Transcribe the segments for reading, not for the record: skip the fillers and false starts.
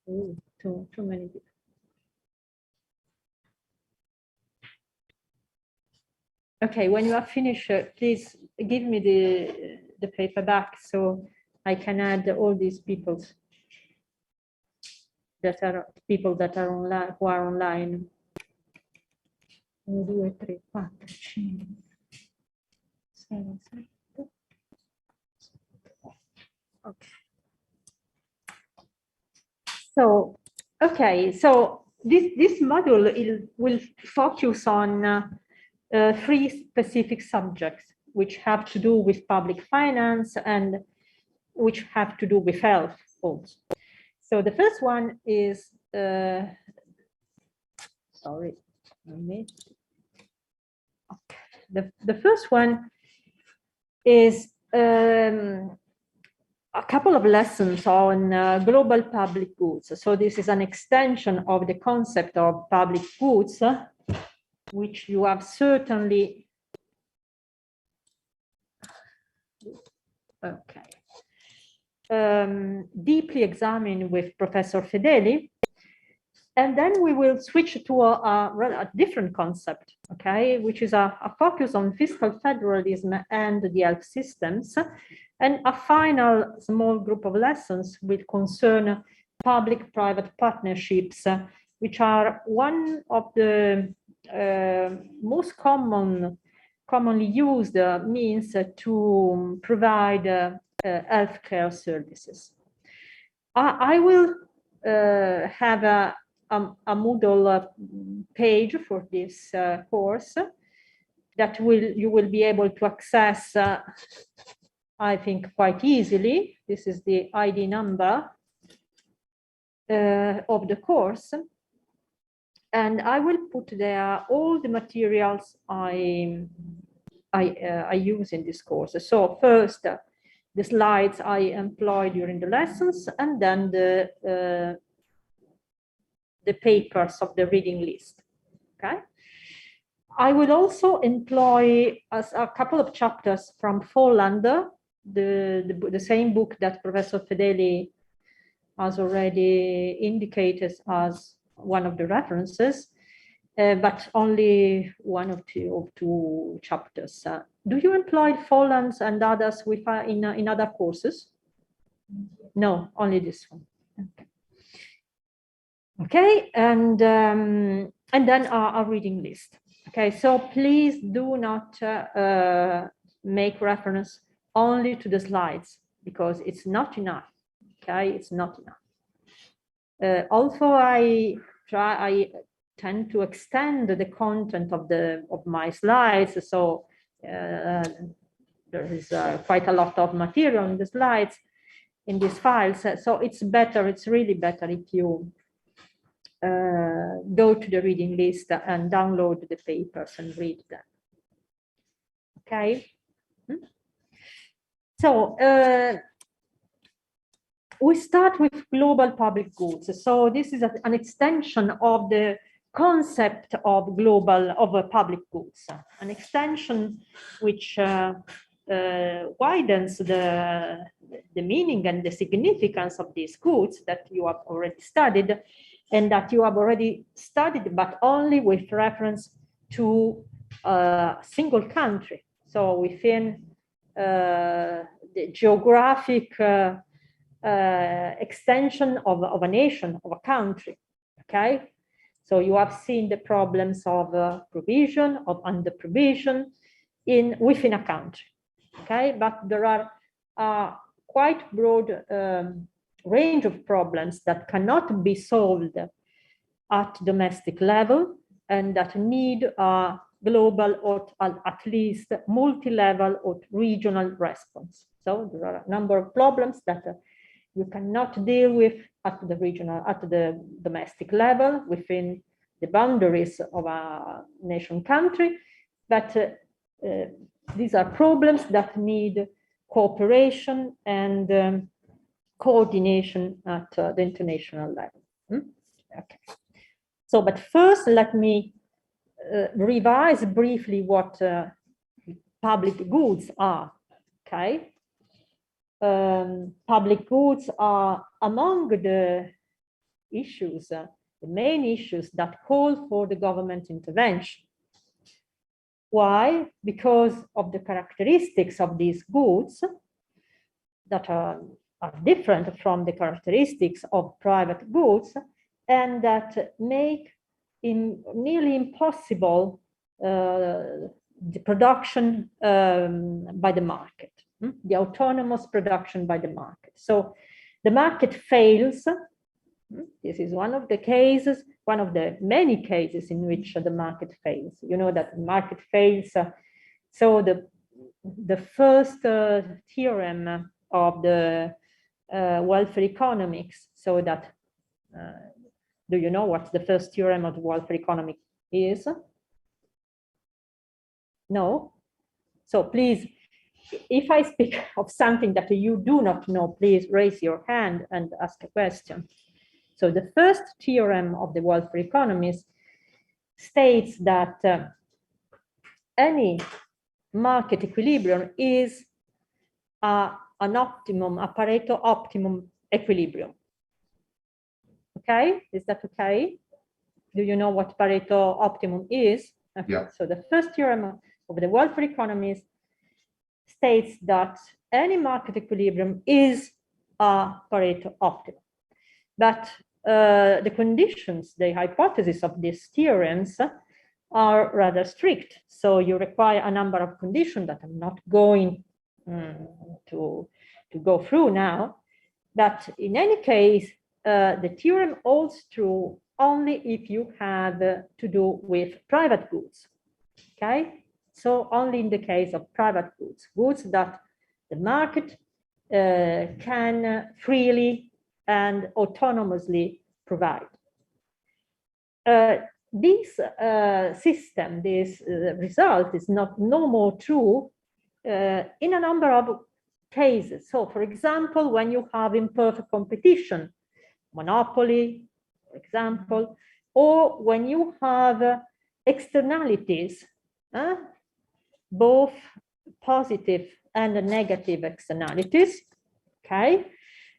Ooh, too many people. Okay, when you are finished, please give me the paper back so I can add all these people that are online, who are online. 1, 2, 3, 4, 5, 6, 7. Okay. So, okay, so this module will focus on 3 specific subjects which have to do with public finance and which have to do with health also. So the first one is, sorry, the first one is a couple of lessons on global public goods. So this is an extension of the concept of public goods, which you have certainly, deeply examined with Professor Fedeli. And then we will switch to a different concept, okay, which is a focus on fiscal federalism and the health systems. And a final small group of lessons will concern public-private partnerships, which are one of the most commonly used means to provide healthcare services. I will have a Moodle page for this course that you will be able to access, I think, quite easily. This is the ID number of the course. And I will put there all the materials I use in this course. So first, the slides I employ during the lessons, and then the papers of the reading list, okay? I will also employ a couple of chapters from Follander, the same book that Professor Fedeli has already indicated as one of the references, but only one or two chapters. Do you employ Follands and others with in other courses? No, only this one. Okay. Okay, and then our reading list. Okay, so please do not make reference only to the slides, because it's not enough. Okay, it's not enough. Also, I tend to extend the content of my slides, so there is quite a lot of material in the slides, in these files. So it's better. It's really better if you go to the reading list and download the papers and read them. Okay. So we start with global public goods. So this is an extension of the concept of public goods, an extension which widens the meaning and the significance of these goods that you have already studied, and that you have already studied, but only with reference to a single country. So within the geographic extension of a nation, of a country, okay? So you have seen the problems of provision, of under-provision within a country, okay? But there are quite broad range of problems that cannot be solved at domestic level and that need a global or at least multi-level or regional response. So there are a number of problems that you cannot deal with at the domestic level within the boundaries of a nation country, but these are problems that need cooperation and coordination at the international level. Okay. So, but first, let me revise briefly what public goods are. Okay. public goods are among the issues, the main issues that call for the government intervention. Why? Because of the characteristics of these goods that are different from the characteristics of private goods, and that make it nearly impossible the production by the market, the autonomous production by the market. So the market fails. This is one of the cases, one of the many cases in which the market fails. You know that the market fails. So the first theorem of the welfare economics, so that, do you know what the first theorem of the welfare economics is? No? So please, if I speak of something that you do not know, please raise your hand and ask a question. So the first theorem of the welfare economics states that any market equilibrium is an optimum, a Pareto optimum equilibrium. Okay, is that okay? Do you know what Pareto optimum is? Okay. Yeah. So the first theorem of the welfare economics states that any market equilibrium is a Pareto optimum. But the conditions, the hypotheses of these theorems are rather strict. So you require a number of conditions that I'm not going to go through now. But in any case, the theorem holds true only if you have to do with private goods. Okay, so only in the case of private goods, goods that the market can freely and autonomously provide. This system, this result is no more true in a number of cases. So, for example, when you have imperfect competition, monopoly, for example, or when you have externalities, both positive and negative externalities, okay?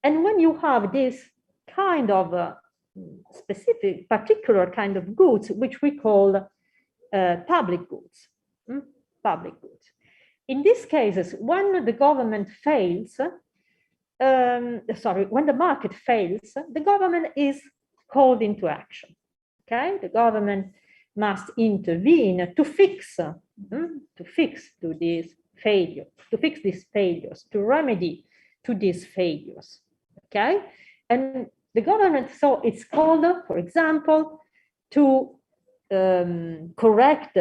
And when you have this kind of specific, particular kind of goods, which we call public goods, public goods. In these cases, when the government fails, when the market fails, the government is called into action, okay? The government must intervene to fix these failures, to remedy to these failures, okay? And the government, so it's called, for example, to correct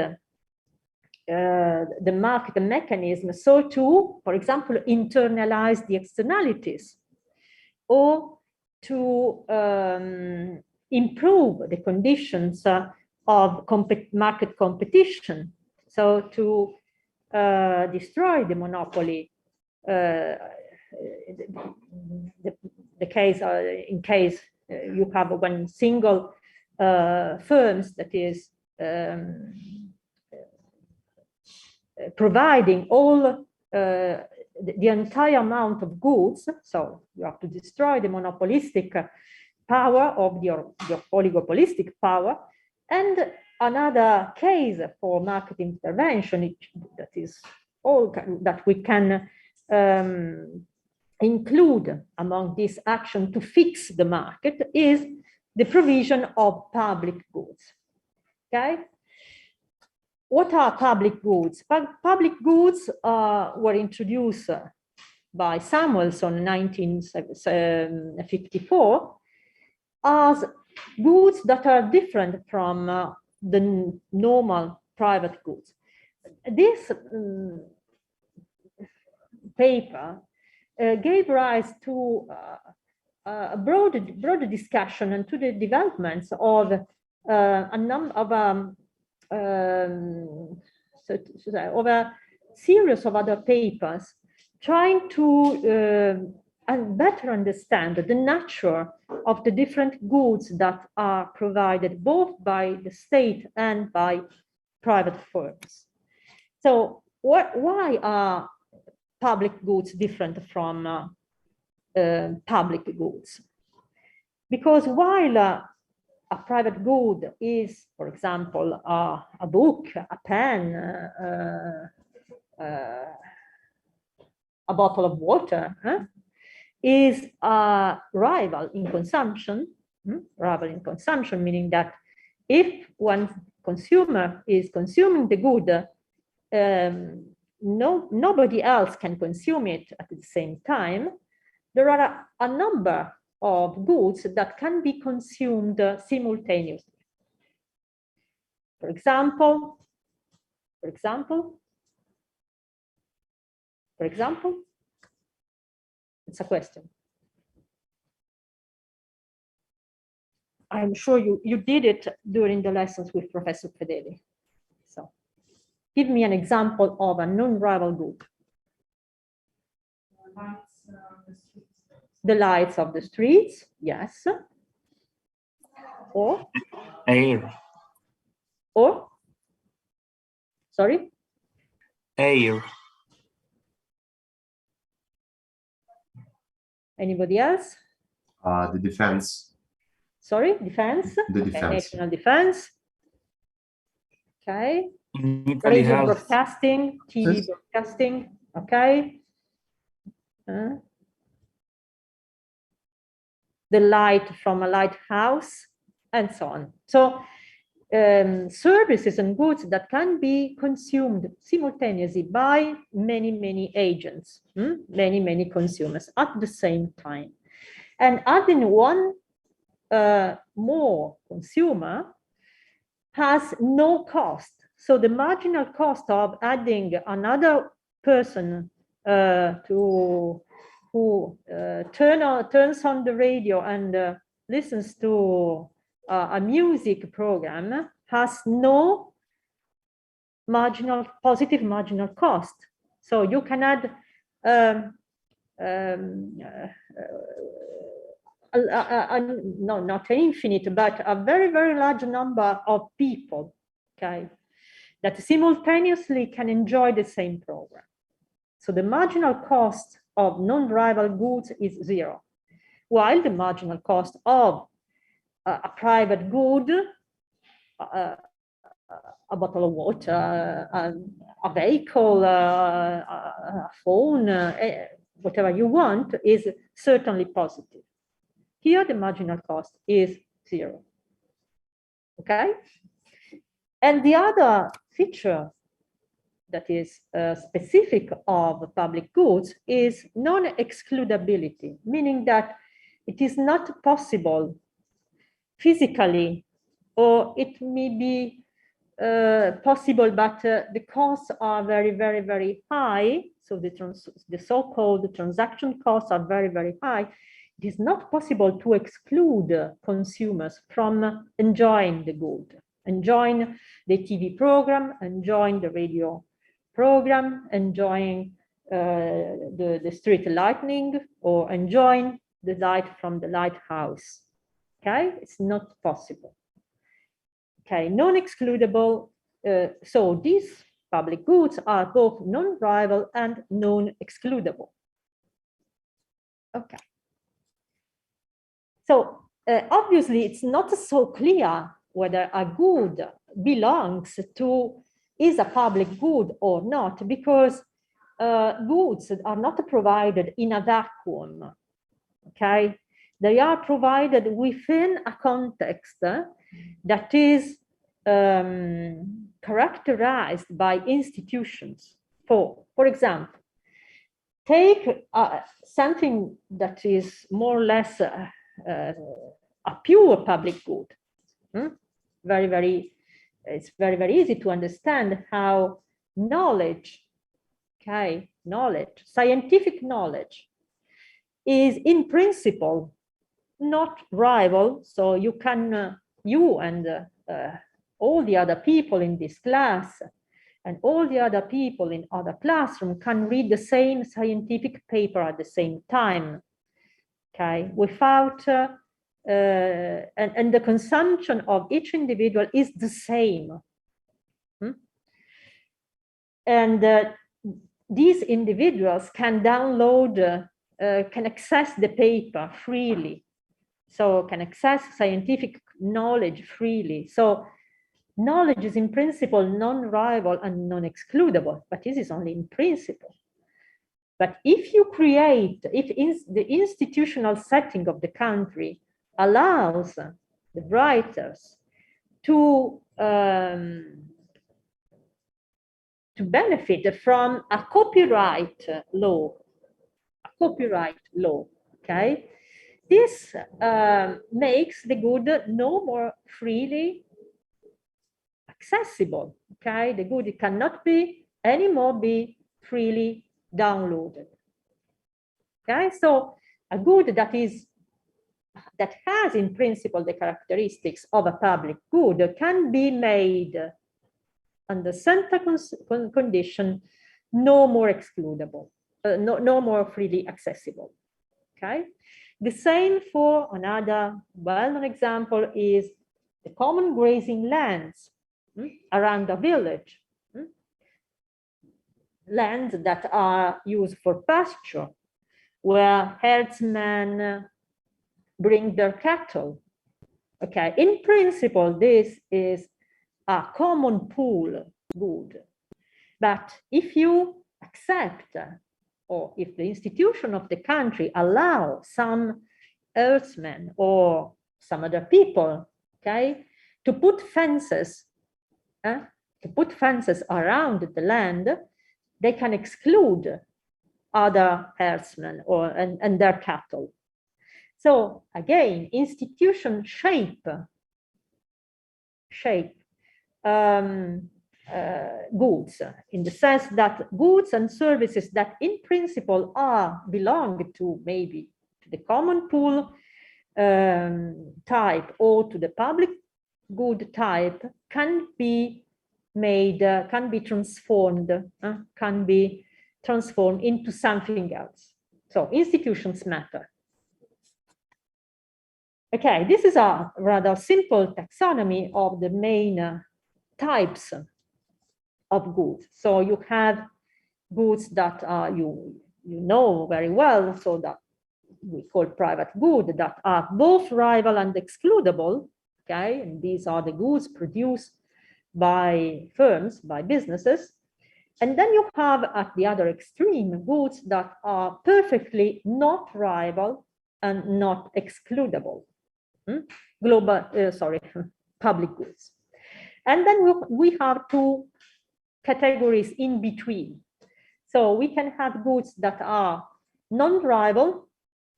the market mechanism, so to, for example, internalize the externalities, or to improve the conditions of market competition, so to destroy the monopoly, the case in case you have one single firms that is providing all the entire amount of goods. So you have to destroy the monopolistic power of your oligopolistic power. And another case for market intervention, that is all that we can include among this action to fix the market, is the provision of public goods. Okay? What are public goods? Public goods were introduced by Samuelson in 1954 as goods that are different from the normal private goods. This paper gave rise to a broader discussion and to the developments of a number of a series of other papers trying to better understand the nature of the different goods that are provided both by the state and by private firms. So why are public goods different from public goods? Because while a private good is, for example, a book, a pen, a bottle of water, is a rival in consumption, meaning that if one consumer is consuming the good, nobody else can consume it at the same time. There are a number of goods that can be consumed simultaneously. For example, it's a question. I'm sure you did it during the lessons with Professor Fedeli. So give me an example of a non-rival good. The lights of the streets, yes. Or? Air. Or? Sorry? Air. Anybody else? The defense. Sorry, defense? The okay, defense. National defense. Okay. Italy Radio health. broadcasting, TV Yes. broadcasting, okay. The light from a lighthouse, and so on. So services and goods that can be consumed simultaneously by many agents, many consumers at the same time. And adding one more consumer has no cost. So the marginal cost of adding another person who turns on the radio and listens to a music program has no positive marginal cost. So you can add no, not infinite, but a very large number of people, okay, that simultaneously can enjoy the same program. So the marginal cost of non-rival goods is 0, while the marginal cost of a private good, a bottle of water, a vehicle, a phone, whatever you want, is certainly positive. Here, the marginal cost is 0. Okay? And the other feature that is specific of public goods is non-excludability, meaning that it is not possible physically, or it may be possible, but the costs are very high. So the so-called transaction costs are very high. It is not possible to exclude consumers from enjoying the good, enjoying the TV program, enjoying the radio program, enjoying the street lighting, or enjoying the light from the lighthouse. Okay, it's not possible. Okay, non-excludable. So these public goods are both non-rival and non-excludable. Okay. So obviously, it's not so clear whether a good belongs to, is a public good or not, because goods are not provided in a vacuum, okay? They are provided within a context that is characterized by institutions. For example, take something that is more or less a pure public good. It's very easy to understand how knowledge, okay, scientific knowledge is in principle not rival. So you can, you and all the other people in this class and all the other people in other classrooms can read the same scientific paper at the same time, okay, without, and the consumption of each individual is the same. And these individuals can download, can access the paper freely. So can access scientific knowledge freely. So knowledge is in principle non-rival and non-excludable, but this is only in principle. But if you create, if the institutional setting of the country allows the writers to benefit from a copyright law, okay? This makes the good no more freely accessible, okay? The good cannot be anymore be freely downloaded, okay? So a good that has in principle the characteristics of a public good can be made under certain condition no more excludable, no more freely accessible, okay? The same for another well-known example is the common grazing lands around a village, lands that are used for pasture, where herdsmen bring their cattle. Okay, in principle, this is a common pool good. But if you accept, or if the institution of the country allow some herdsmen or some other people, okay, to put fences around the land, they can exclude other herdsmen and their cattle. So again, institutions shape goods, in the sense that goods and services that in principle belong to maybe to the common pool type or to the public good type can be made, can be transformed into something else. So institutions matter. Okay, this is a rather simple taxonomy of the main types of goods. So you have goods that you know very well, so that we call private good, that are both rival and excludable. Okay, and these are the goods produced by firms, by businesses. And then you have at the other extreme goods that are perfectly not rival and not excludable. Public goods. And then we have two categories in between. So we can have goods that are non-rival,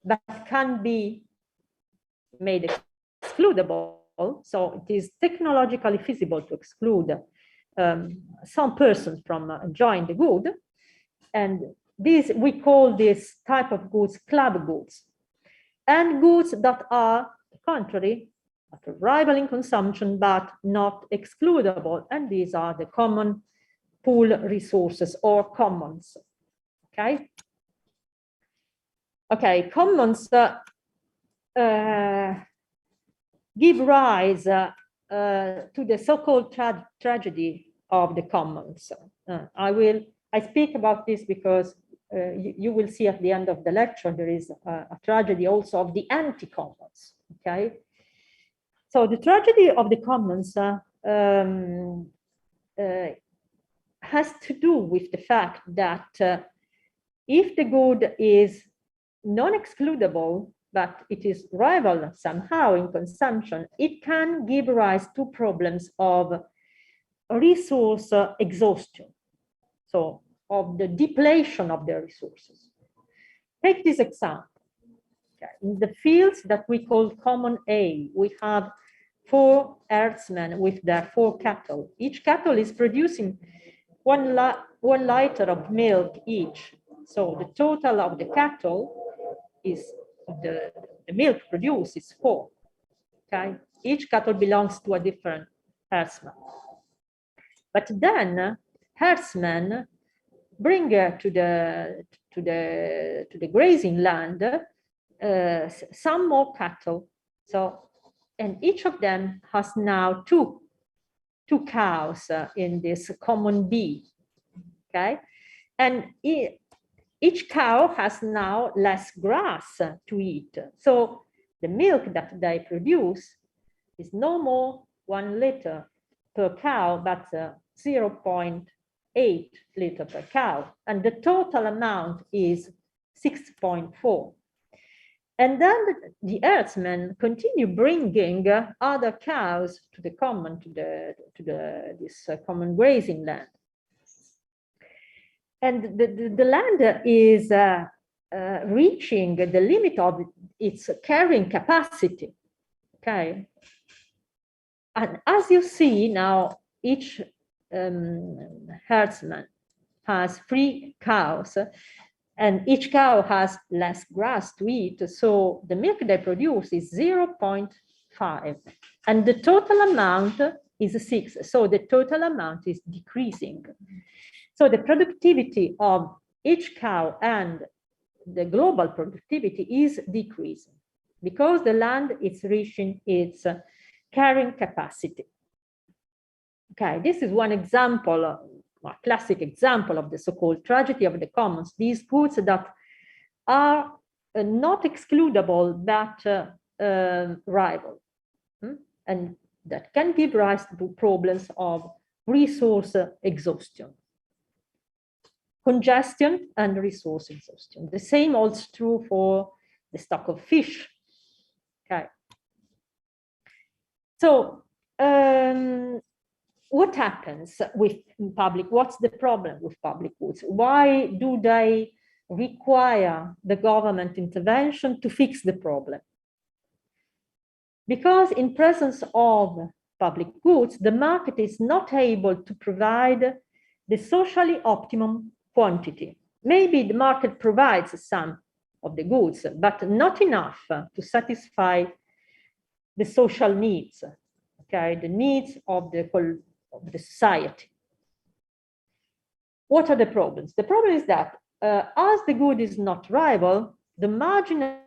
but can be made excludable. So it is technologically feasible to exclude some persons from enjoying the good. And we call this type of goods club goods. And goods that are contrary, rival in consumption, but not excludable. And these are the common pool resources or commons. Okay. Okay, commons give rise to the so-called tragedy of the commons. I speak about this because you will see at the end of the lecture, there is a tragedy also of the anti-commons, okay? So the tragedy of the commons has to do with the fact that if the good is non-excludable, but it is rival somehow in consumption, it can give rise to problems of resource exhaustion. So of the depletion of their resources. Take this example. Okay. In the fields that we call common A, we have 4 herdsmen with their 4 cattle. Each cattle is producing 1 liter of milk each. So the total of the cattle is, the milk produced is 4. Okay? Each cattle belongs to a different herdsman. But then herdsmen bring to the grazing land some more cattle. So, and each of them has now two cows in this common B. Okay, And each cow has now less grass to eat. So the milk that they produce is no more 1 liter per cow, but 0.8 liter per cow. And the total amount is 6.4. And then the herdsmen continue bringing other cows to the common, this common grazing land. And the land is reaching the limit of its carrying capacity, okay? And as you see now, each herdsman has 3 cows, and each cow has less grass to eat. So the milk they produce is 0.5, and the total amount is 6. So the total amount is decreasing. So the productivity of each cow and the global productivity is decreasing because the land is reaching its carrying capacity. Okay, this is one example, a classic example of the so-called tragedy of the commons. These goods that are not excludable but rival, and that can give rise to problems of resource exhaustion, congestion, and resource exhaustion. The same holds true for the stock of fish. Okay. So what happens with public? What's the problem with public goods? Why do they require the government intervention to fix the problem? Because in presence of public goods, the market is not able to provide the socially optimum quantity. Maybe the market provides some of the goods, but not enough to satisfy the social needs, okay, the needs of the society. What are the problems? The problem is that as the good is not rival, the marginal